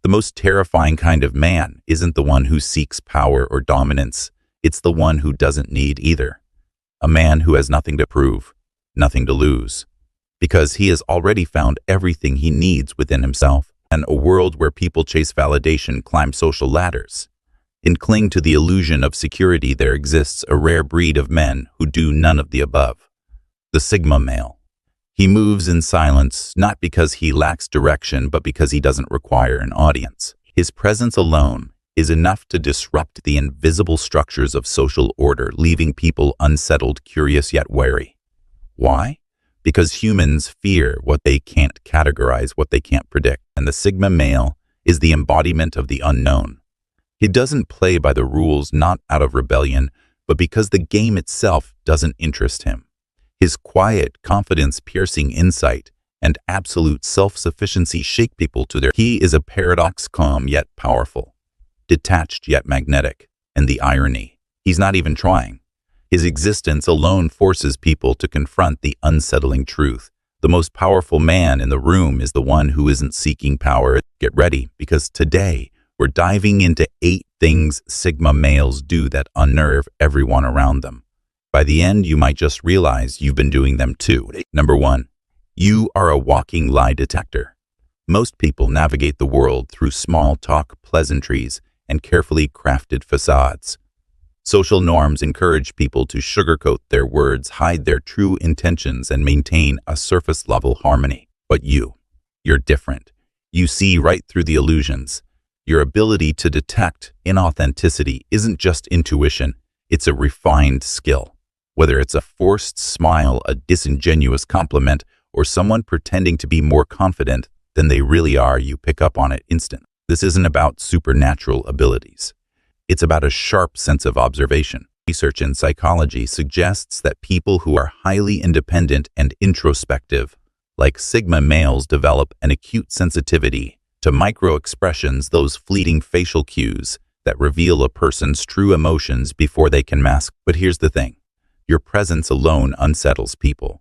The most terrifying kind of man isn't the one who seeks power or dominance. It's the one who doesn't need either. A man who has nothing to prove, nothing to lose, because he has already found everything he needs within himself. And a world where people chase validation, climb social ladders, and cling to the illusion of security, there exists a rare breed of men who do none of the above. The Sigma male. He moves in silence, not because he lacks direction, but because he doesn't require an audience. His presence alone is enough to disrupt the invisible structures of social order, leaving people unsettled, curious, yet wary. Why? Because humans fear what they can't categorize, what they can't predict. And the Sigma male is the embodiment of the unknown. He doesn't play by the rules, not out of rebellion, but because the game itself doesn't interest him. His quiet, confidence-piercing insight and absolute self-sufficiency shake people to their... He is a paradox, calm yet powerful, detached yet magnetic. And the irony, he's not even trying. His existence alone forces people to confront the unsettling truth. The most powerful man in the room is the one who isn't seeking power. Get ready, because today we're diving into 8 things Sigma males do that unnerve everyone around them. By the end, you might just realize you've been doing them too. Number 1, you are a walking lie detector. Most people navigate the world through small talk, pleasantries, and carefully crafted facades. Social norms encourage people to sugarcoat their words, hide their true intentions, and maintain a surface-level harmony. But you're different. You see right through the illusions. Your ability to detect inauthenticity isn't just intuition, it's a refined skill. Whether it's a forced smile, a disingenuous compliment, or someone pretending to be more confident than they really are, you pick up on it instantly. This isn't about supernatural abilities. It's about a sharp sense of observation. Research in psychology suggests that people who are highly independent and introspective, like Sigma males, develop an acute sensitivity to micro-expressions, those fleeting facial cues that reveal a person's true emotions before they can mask. But here's the thing. Your presence alone unsettles people.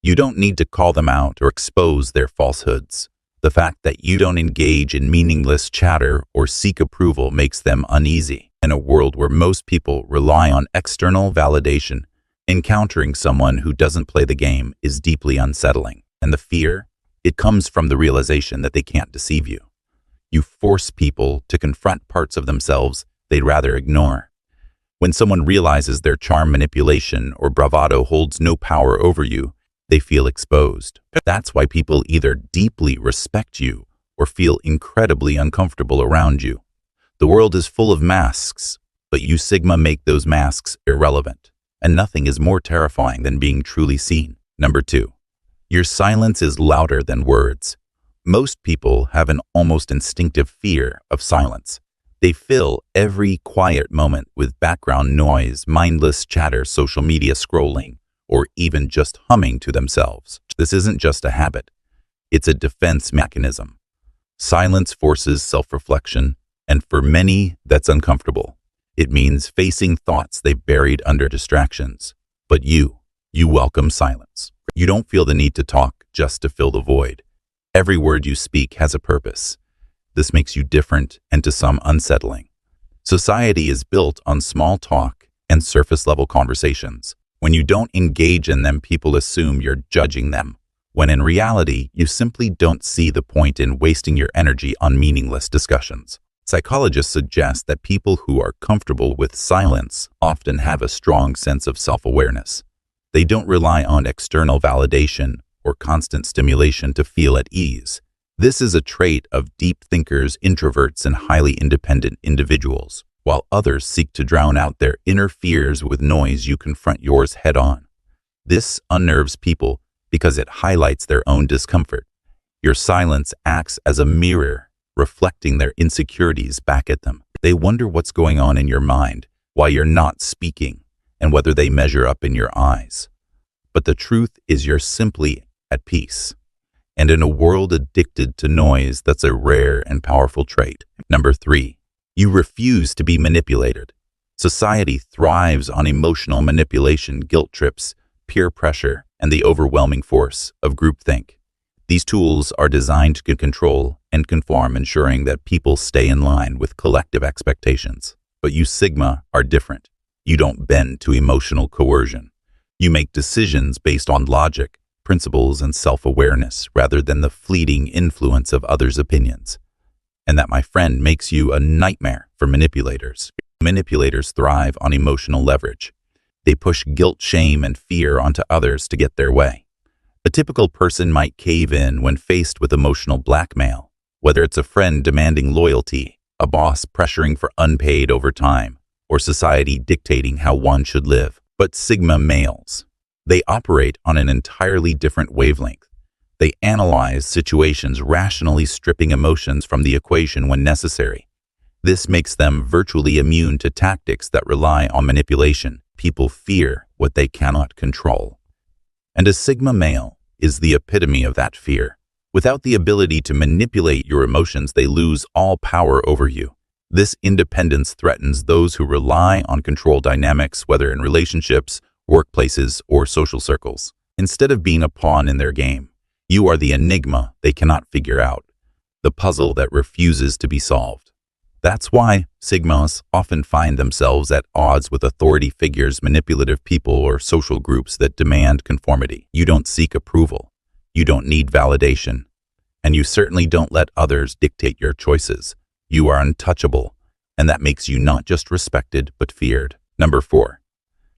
You don't need to call them out or expose their falsehoods. The fact that you don't engage in meaningless chatter or seek approval makes them uneasy. In a world where most people rely on external validation, encountering someone who doesn't play the game is deeply unsettling. And the fear? It comes from the realization that they can't deceive you. You force people to confront parts of themselves they'd rather ignore. When someone realizes their charm, manipulation, or bravado holds no power over you, they feel exposed. That's why people either deeply respect you or feel incredibly uncomfortable around you. The world is full of masks, but you Sigma make those masks irrelevant. And nothing is more terrifying than being truly seen. Number 2, your silence is louder than words. Most people have an almost instinctive fear of silence. They fill every quiet moment with background noise, mindless chatter, social media scrolling, or even just humming to themselves. This isn't just a habit. It's a defense mechanism. Silence forces self-reflection, and for many, that's uncomfortable. It means facing thoughts they've buried under distractions. But you welcome silence. You don't feel the need to talk just to fill the void. Every word you speak has a purpose. This makes you different and to some unsettling. Society is built on small talk and surface-level conversations. When you don't engage in them, people assume you're judging them, when in reality, you simply don't see the point in wasting your energy on meaningless discussions. Psychologists suggest that people who are comfortable with silence often have a strong sense of self-awareness. They don't rely on external validation or constant stimulation to feel at ease. This is a trait of deep thinkers, introverts, and highly independent individuals. While others seek to drown out their inner fears with noise, you confront yours head-on. This unnerves people because it highlights their own discomfort. Your silence acts as a mirror, reflecting their insecurities back at them. They wonder what's going on in your mind, why you're not speaking, and whether they measure up in your eyes. But the truth is you're simply at peace. And in a world addicted to noise, that's a rare and powerful trait. Number 3, you refuse to be manipulated. Society thrives on emotional manipulation, guilt trips, peer pressure, and the overwhelming force of groupthink. These tools are designed to control and conform, ensuring that people stay in line with collective expectations. But you Sigma are different. You don't bend to emotional coercion. You make decisions based on logic, principles, and self-awareness rather than the fleeting influence of others' opinions. And that, my friend, makes you a nightmare for manipulators. Manipulators thrive on emotional leverage. They push guilt, shame, and fear onto others to get their way. A typical person might cave in when faced with emotional blackmail, whether it's a friend demanding loyalty, a boss pressuring for unpaid overtime, or society dictating how one should live. But Sigma males, they operate on an entirely different wavelength. They analyze situations rationally, stripping emotions from the equation when necessary. This makes them virtually immune to tactics that rely on manipulation. People fear what they cannot control. And a Sigma male is the epitome of that fear. Without the ability to manipulate your emotions, they lose all power over you. This independence threatens those who rely on control dynamics, whether in relationships, workplaces, or social circles. Instead of being a pawn in their game, you are the enigma they cannot figure out, the puzzle that refuses to be solved. That's why Sigmas often find themselves at odds with authority figures, manipulative people, or social groups that demand conformity. You don't seek approval. You don't need validation. And you certainly don't let others dictate your choices. You are untouchable, and that makes you not just respected, but feared. Number 4,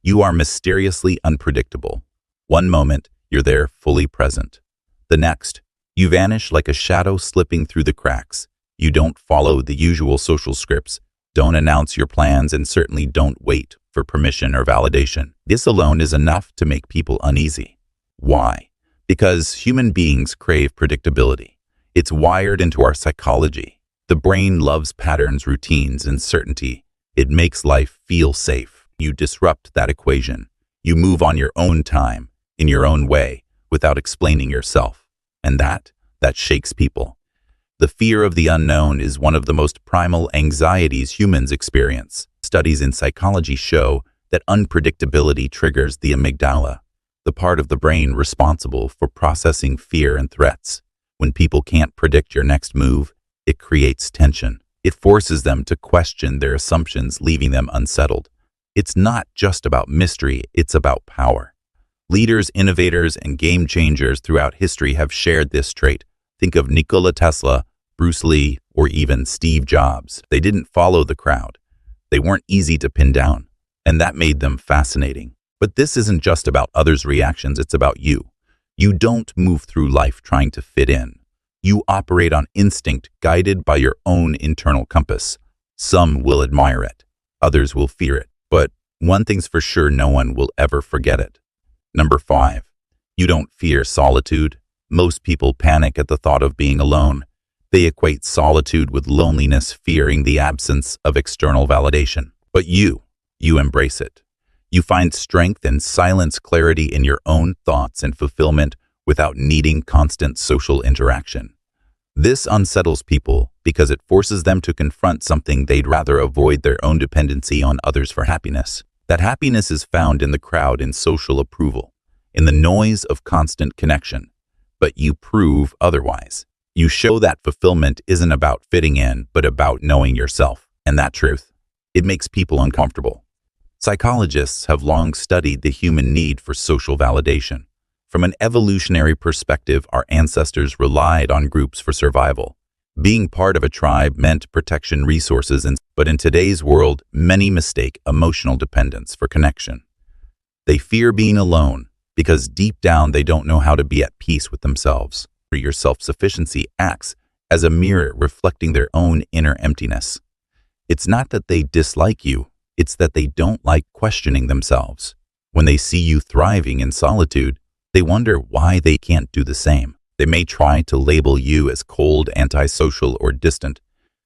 you are mysteriously unpredictable. One moment, you're there, fully present. The next, you vanish like a shadow slipping through the cracks. You don't follow the usual social scripts, don't announce your plans, and certainly don't wait for permission or validation. This alone is enough to make people uneasy. Why? Because human beings crave predictability. It's wired into our psychology. The brain loves patterns, routines, and certainty. It makes life feel safe. You disrupt that equation. You move on your own time, in your own way, without explaining yourself. And that shakes people. The fear of the unknown is one of the most primal anxieties humans experience. Studies in psychology show that unpredictability triggers the amygdala, the part of the brain responsible for processing fear and threats. When people can't predict your next move, it creates tension. It forces them to question their assumptions, leaving them unsettled. It's not just about mystery, it's about power. Leaders, innovators, and game changers throughout history have shared this trait. Think of Nikola Tesla, Bruce Lee, or even Steve Jobs. They didn't follow the crowd. They weren't easy to pin down, and that made them fascinating. But this isn't just about others' reactions, it's about you. You don't move through life trying to fit in. You operate on instinct, guided by your own internal compass. Some will admire it, others will fear it, but one thing's for sure, no one will ever forget it. Number 5, you don't fear solitude. Most people panic at the thought of being alone. They equate solitude with loneliness, fearing the absence of external validation. But you embrace it. You find strength in silence, clarity in your own thoughts, and fulfillment without needing constant social interaction. This unsettles people because it forces them to confront something they'd rather avoid: their own dependency on others for happiness. That happiness is found in the crowd, in social approval, in the noise of constant connection. But you prove otherwise. You show that fulfillment isn't about fitting in, but about knowing yourself. And that truth, it makes people uncomfortable. Psychologists have long studied the human need for social validation. From an evolutionary perspective, our ancestors relied on groups for survival. Being part of a tribe meant protection, resources, but in today's world, many mistake emotional dependence for connection. They fear being alone because deep down they don't know how to be at peace with themselves. Your self-sufficiency acts as a mirror reflecting their own inner emptiness. It's not that they dislike you, it's that they don't like questioning themselves. When they see you thriving in solitude, they wonder why they can't do the same. They may try to label you as cold, antisocial, or distant,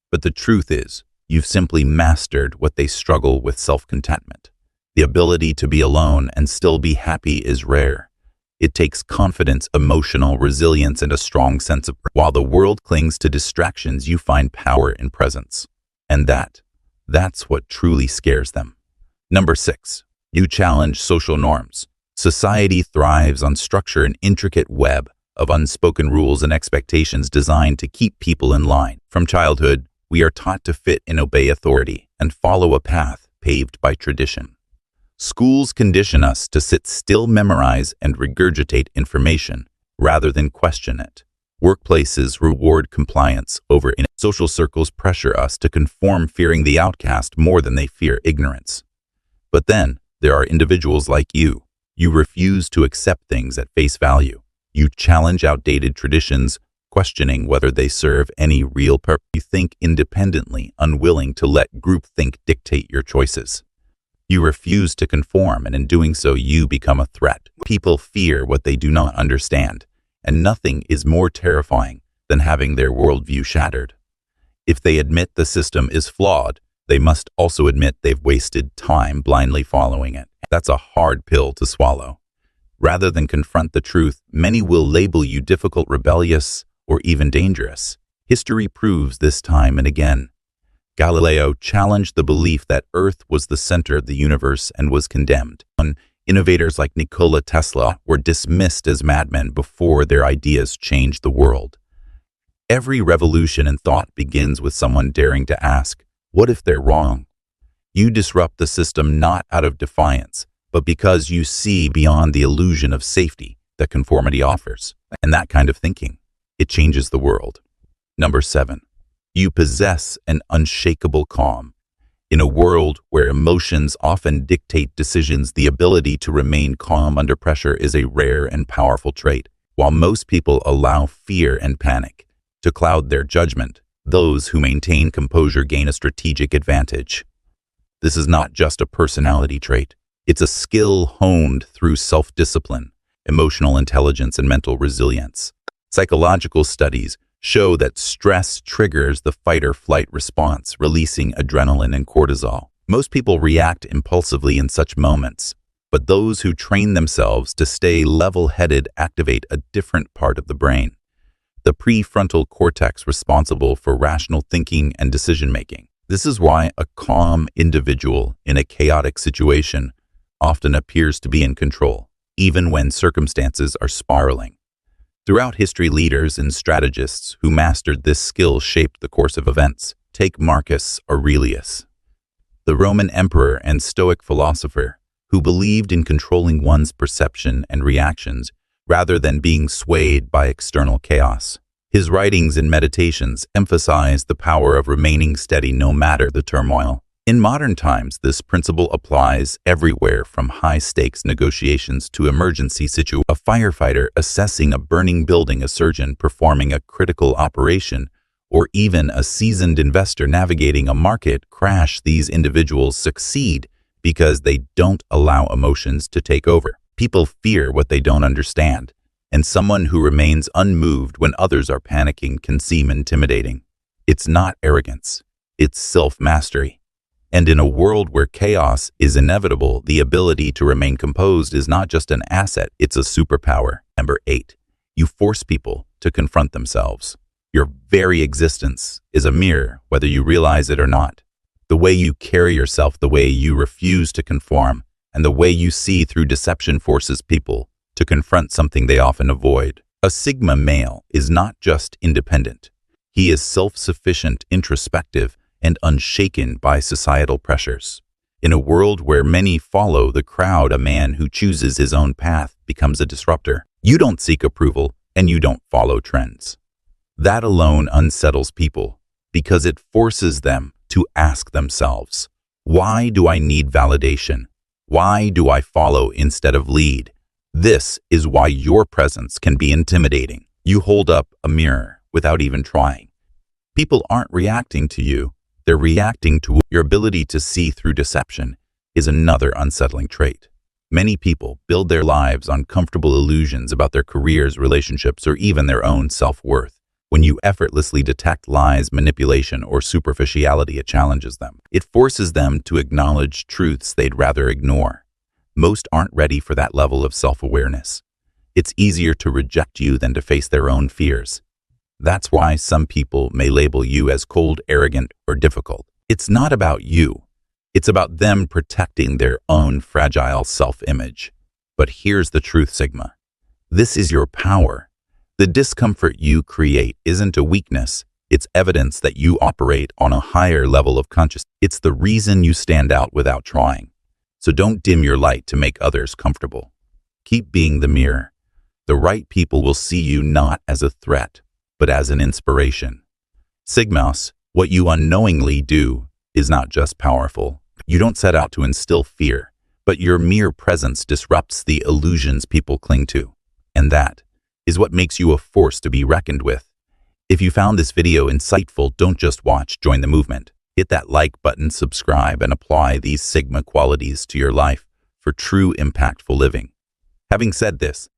but the truth is, you've simply mastered what they struggle with: self-contentment. The ability to be alone and still be happy is rare. It takes confidence, emotional resilience, and a strong sense of while the world clings to distractions, you find power in presence. And that's what truly scares them. Number 6, you challenge social norms. Society thrives on structure, an intricate web of unspoken rules and expectations designed to keep people in line. From childhood, we are taught to fit and obey authority and follow a path paved by tradition. Schools condition us to sit still, memorize, and regurgitate information rather than question it. Workplaces reward compliance over in social circles pressure us to conform, fearing the outcast more than they fear ignorance. But then, there are individuals like you. You refuse to accept things at face value. You challenge outdated traditions, questioning whether they serve any real purpose. You think independently, unwilling to let groupthink dictate your choices. You refuse to conform, and in doing so, you become a threat. People fear what they do not understand, and nothing is more terrifying than having their worldview shattered. If they admit the system is flawed, they must also admit they've wasted time blindly following it. That's a hard pill to swallow. Rather than confront the truth, many will label you difficult, rebellious, or even dangerous. History proves this time and again. Galileo challenged the belief that Earth was the center of the universe and was condemned. Innovators like Nikola Tesla were dismissed as madmen before their ideas changed the world. Every revolution in thought begins with someone daring to ask, what if they're wrong? You disrupt the system not out of defiance, but because you see beyond the illusion of safety that conformity offers. And that kind of thinking, it changes the world. Number 7. You possess an unshakable calm. In a world where emotions often dictate decisions, the ability to remain calm under pressure is a rare and powerful trait. While most people allow fear and panic to cloud their judgment, those who maintain composure gain a strategic advantage. This is not just a personality trait. It's a skill honed through self-discipline, emotional intelligence, and mental resilience. Psychological studies show that stress triggers the fight-or-flight response, releasing adrenaline and cortisol. Most people react impulsively in such moments, but those who train themselves to stay level-headed activate a different part of the brain, the prefrontal cortex responsible for rational thinking and decision-making. This is why a calm individual in a chaotic situation often appears to be in control, even when circumstances are spiraling. Throughout history, leaders and strategists who mastered this skill shaped the course of events. Take Marcus Aurelius, the Roman emperor and Stoic philosopher who believed in controlling one's perception and reactions rather than being swayed by external chaos. His writings and meditations emphasize the power of remaining steady no matter the turmoil. In modern times, this principle applies everywhere from high-stakes negotiations to emergency situations. A firefighter assessing a burning building, a surgeon performing a critical operation, or even a seasoned investor navigating a market crash, these individuals succeed because they don't allow emotions to take over. People fear what they don't understand, and someone who remains unmoved when others are panicking can seem intimidating. It's not arrogance, it's self-mastery. And in a world where chaos is inevitable, the ability to remain composed is not just an asset, it's a superpower. Number 8, you force people to confront themselves. Your very existence is a mirror, whether you realize it or not. The way you carry yourself, the way you refuse to conform, and the way you see through deception forces people to confront something they often avoid. A Sigma male is not just independent. He is self-sufficient, introspective, and unshaken by societal pressures. In a world where many follow the crowd, a man who chooses his own path becomes a disruptor. You don't seek approval, and you don't follow trends. That alone unsettles people because it forces them to ask themselves, why do I need validation? Why do I follow instead of lead? This is why your presence can be intimidating. You hold up a mirror without even trying. People aren't reacting to you. They're reacting to your ability to see through deception is another unsettling trait. Many people build their lives on comfortable illusions about their careers, relationships, or even their own self-worth. When you effortlessly detect lies, manipulation, or superficiality, it challenges them. It forces them to acknowledge truths they'd rather ignore. Most aren't ready for that level of self-awareness. It's easier to reject you than to face their own fears. That's why some people may label you as cold, arrogant, or difficult. It's not about you. It's about them protecting their own fragile self-image. But here's the truth, Sigma. This is your power. The discomfort you create isn't a weakness. It's evidence that you operate on a higher level of consciousness. It's the reason you stand out without trying. So don't dim your light to make others comfortable. Keep being the mirror. The right people will see you not as a threat, but as an inspiration. Sigmas, what you unknowingly do is not just powerful. You don't set out to instill fear, but your mere presence disrupts the illusions people cling to. And that is what makes you a force to be reckoned with. If you found this video insightful, don't just watch, join the movement. Hit that like button, subscribe, and apply these Sigma qualities to your life for true impactful living. Having said this,